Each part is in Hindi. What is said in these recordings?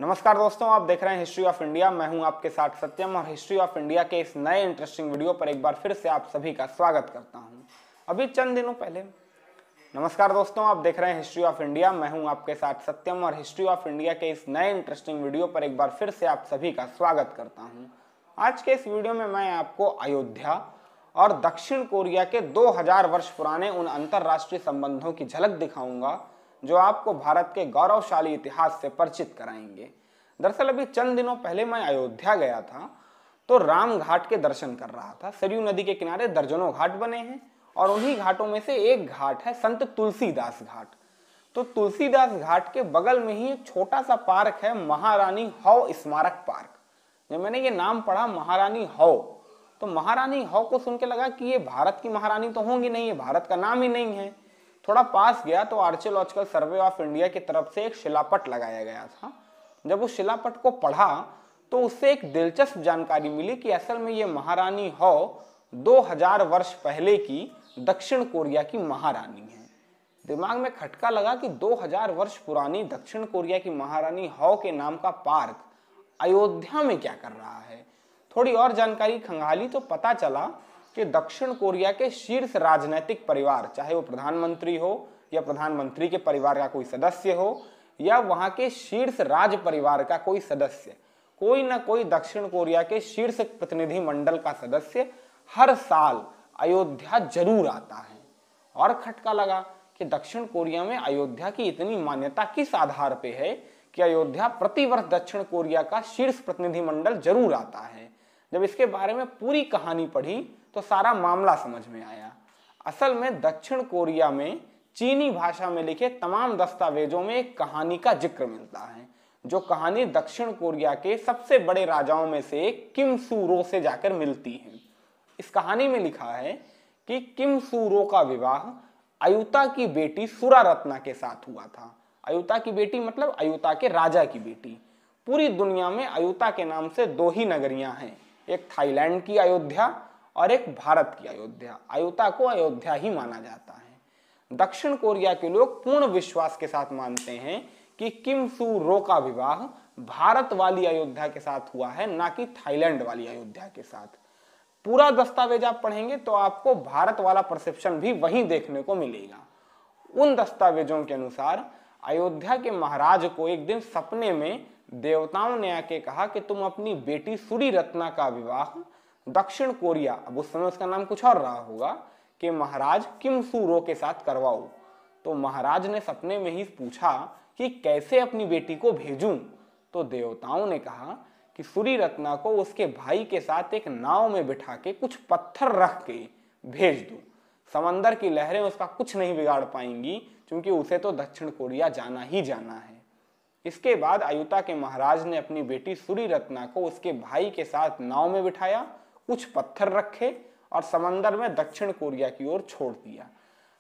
नमस्कार दोस्तों, आप देख रहे हैं हिस्ट्री ऑफ इंडिया। मैं हूं आपके साथ सत्यम और हिस्ट्री ऑफ इंडिया के इस नए इंटरेस्टिंग वीडियो पर एक बार फिर से आप सभी का स्वागत करता हूं। अभी चंद दिनों पहले नमस्कार दोस्तों, आप देख रहे हैं हिस्ट्री ऑफ इंडिया। मैं हूं आपके साथ सत्यम और हिस्ट्री ऑफ इंडिया के इस नए इंटरेस्टिंग वीडियो पर एक बार फिर से आप सभी का स्वागत करता हूं। आज के इस वीडियो में मैं आपको अयोध्या और दक्षिण कोरिया के 2000 वर्ष पुराने उन अंतर्राष्ट्रीय संबंधों की झलक दिखाऊंगा जो आपको भारत के गौरवशाली इतिहास से परिचित कराएंगे। दरअसल अभी चंद दिनों पहले मैं अयोध्या गया था तो राम घाट के दर्शन कर रहा था। सरयू नदी के किनारे दर्जनों घाट बने हैं और उन्हीं घाटों में से एक घाट है संत तुलसीदास घाट। तो तुलसीदास घाट के बगल में ही एक छोटा सा पार्क है, महारानी हौ स्मारक पार्क। जब मैंने ये नाम पढ़ा महारानी हौ, तो महारानी हौ को सुन के लगा कि ये भारत की महारानी तो होंगी नहीं, ये भारत का नाम ही नहीं है। थोड़ा पास गया तो आर्कियोलॉजिकल सर्वे ऑफ इंडिया की तरफ से एक शिलापट लगाया गया था। जब उस शिलापट को पढ़ा तो उससे एक दिलचस्प जानकारी मिली कि असल में ये महारानी हौ 2000 वर्ष पहले की दक्षिण कोरिया की महारानी है। दिमाग में खटका लगा कि 2000 वर्ष पुरानी दक्षिण कोरिया की महारानी हौ के नाम का पार्क अयोध्या में क्या कर रहा है। थोड़ी और जानकारी खंगाली तो पता चला कि दक्षिण कोरिया के शीर्ष राजनीतिक परिवार, चाहे वो प्रधानमंत्री हो या प्रधानमंत्री के परिवार का कोई सदस्य हो या वहां के शीर्ष राज परिवार का कोई सदस्य, कोई ना कोई दक्षिण कोरिया के शीर्ष प्रतिनिधि मंडल का सदस्य हर साल अयोध्या जरूर आता है। और खटका लगा कि दक्षिण कोरिया में अयोध्या की इतनी मान्यता किस आधार पे है कि अयोध्या प्रतिवर्ष दक्षिण कोरिया का शीर्ष प्रतिनिधि मंडल जरूर आता है। जब इसके बारे में पूरी कहानी पढ़ी तो सारा मामला समझ में आया। असल में दक्षिण कोरिया में चीनी भाषा में लिखे तमाम दस्तावेजों में एक कहानी का जिक्र मिलता है, जो कहानी दक्षिण कोरिया के सबसे बड़े राजाओं में से एक किम सू रो से जाकर मिलती है। इस कहानी में लिखा है कि किम सू रो का विवाह अयुता की बेटी सुरारत्ना के साथ हुआ था। अयुता की बेटी मतलब अयुता के राजा की बेटी। पूरी दुनिया में अयुता के नाम से दो ही नगरियां हैं, एक थाईलैंड की अयोध्या और एक भारत की अयोध्या। अयुता को अयोध्या ही माना जाता है। दक्षिण कोरिया के लोग पूर्ण विश्वास के साथ मानते हैं कि किम सू रो का विवाह भारत वाली अयोध्या के साथ हुआ है, ना कि थाईलैंड वाली अयोध्या के साथ। पूरा दस्तावेज आप पढ़ेंगे तो आपको भारत वाला परसेप्शन भी वहीं देखने को मिलेगा। उन दस्तावेजों के अनुसार अयोध्या के महाराज को एक दिन सपने में देवताओं ने आके कहा कि तुम अपनी बेटी सुरीरत्ना का विवाह दक्षिण कोरिया, अब उस समय उसका नाम कुछ और रहा होगा, कि महाराज किम सू रो के साथ करवाओ। तो महाराज ने सपने में ही पूछा कि कैसे अपनी बेटी को भेजूं। तो देवताओं ने कहा कि सुरीरत्ना को उसके भाई के साथ एक नाव में बिठा के कुछ पत्थर रख के भेज दो। समंदर की लहरें उसका कुछ नहीं बिगाड़ पाएंगी, क्योंकि उसे तो दक्षिण कोरिया जाना ही जाना है। इसके बाद अयुता के महाराज ने अपनी बेटी सुरीरत्ना को उसके भाई के साथ नाव में बिठाया, कुछ पत्थर रखे और समंदर में दक्षिण कोरिया की ओर छोड़ दिया।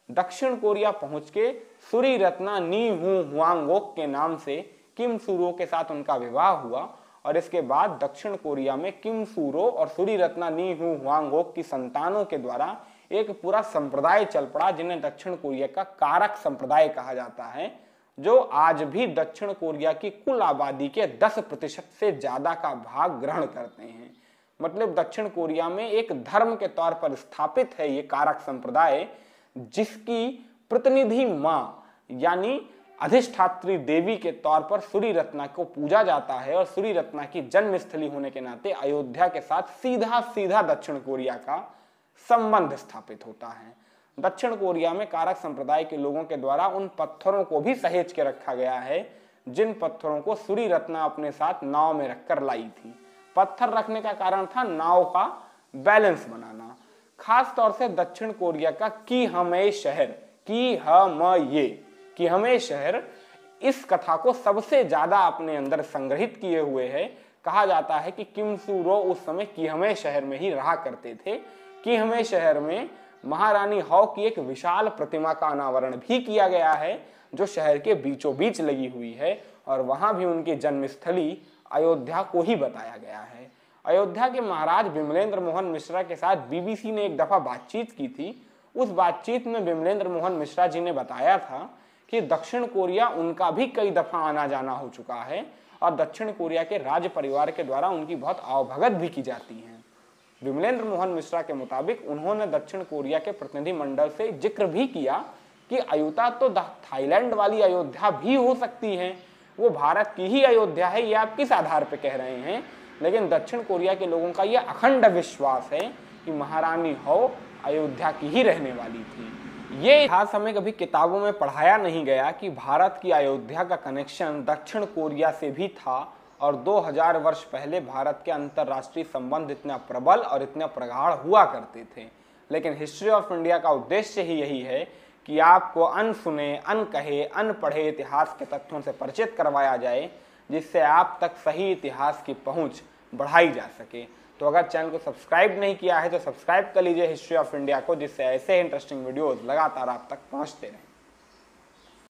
दक्षिण कोरिया पहुंच के सुरीरत्ना नी हू हुआंगोक के नाम से किम सू रो के साथ उनका विवाह हुआ और इसके बाद दक्षिण कोरिया में किम सू रो और सुरीरत्ना नी हू हुआंगोक की संतानों के द्वारा एक पूरा संप्रदाय चल पड़ा, जिन्हें दक्षिण कोरिया का कारक संप्रदाय कहा जाता है, जो आज भी दक्षिण कोरिया की कुल आबादी के 10% से ज्यादा का भाग ग्रहण करते हैं। मतलब दक्षिण कोरिया में एक धर्म के तौर पर स्थापित है ये कारक संप्रदाय, जिसकी प्रतिनिधि माँ यानी अधिष्ठात्री देवी के तौर पर सुरीरत्ना को पूजा जाता है और सुरीरत्ना की जन्मस्थली होने के नाते अयोध्या के साथ सीधा सीधा दक्षिण कोरिया का संबंध स्थापित होता है। दक्षिण कोरिया में कारक संप्रदाय के लोगों के द्वारा उन पत्थरों को भी सहेज के रखा गया है जिन पत्थरों को सुरीरत्ना अपने साथ नाव में रखकर लाई थी। पत्थर रखने का कारण था नाव का बैलेंस बनाना। खास तौर से दक्षिण कोरिया का किहमे शहर, किहमे शहर इस कथा को सबसे ज्यादा अपने अंदर संग्रहित किए हुए है। कहा जाता है कि किम सू रो उस समय किहमे शहर में ही रहा करते थे। किहमे शहर में महारानी हौ की एक विशाल प्रतिमा का अनावरण भी किया गया है, जो शहर के बीचों बीच लगी हुई है और वहां भी उनकी जन्मस्थली अयोध्या को ही बताया गया है। अयोध्या के महाराज विमलेंद्र मोहन मिश्रा के साथ बीबीसी ने एक दफा बातचीत की थी। उस बातचीत में विमलेंद्र मोहन मिश्रा जी ने बताया था कि दक्षिण कोरिया उनका भी कई दफा आना जाना हो चुका है और दक्षिण कोरिया के राज परिवार के द्वारा उनकी बहुत आवभगत भी की जाती है। विमलेंद्र मोहन मिश्रा के मुताबिक उन्होंने दक्षिण कोरिया के प्रतिनिधि मंडल से जिक्र भी किया कि अयोध्या तो थाईलैंड वाली अयोध्या भी हो सकती है, वो भारत की ही अयोध्या है, ये आप किस आधार पर कह रहे हैं? लेकिन दक्षिण कोरिया के लोगों का यह अखंड विश्वास है कि महारानी हो अयोध्या की ही रहने वाली थी। ये इतिहास हमें कभी किताबों में पढ़ाया नहीं गया कि भारत की अयोध्या का कनेक्शन दक्षिण कोरिया से भी था और 2000 वर्ष पहले भारत के अंतर्राष्ट्रीय संबंध इतना प्रबल और इतने प्रगाढ़ हुआ करते थे। लेकिन हिस्ट्री ऑफ इंडिया का उद्देश्य ही यही है कि आपको अनसुने, अनकहे, अनपढ़े इतिहास के तथ्यों से परिचित करवाया जाए, जिससे आप तक सही इतिहास की पहुंच बढ़ाई जा सके। तो अगर चैनल को सब्सक्राइब नहीं किया है तो सब्सक्राइब कर लीजिए हिस्ट्री ऑफ इंडिया को, जिससे ऐसे इंटरेस्टिंग वीडियोस लगातार आप तक पहुंचते रहें।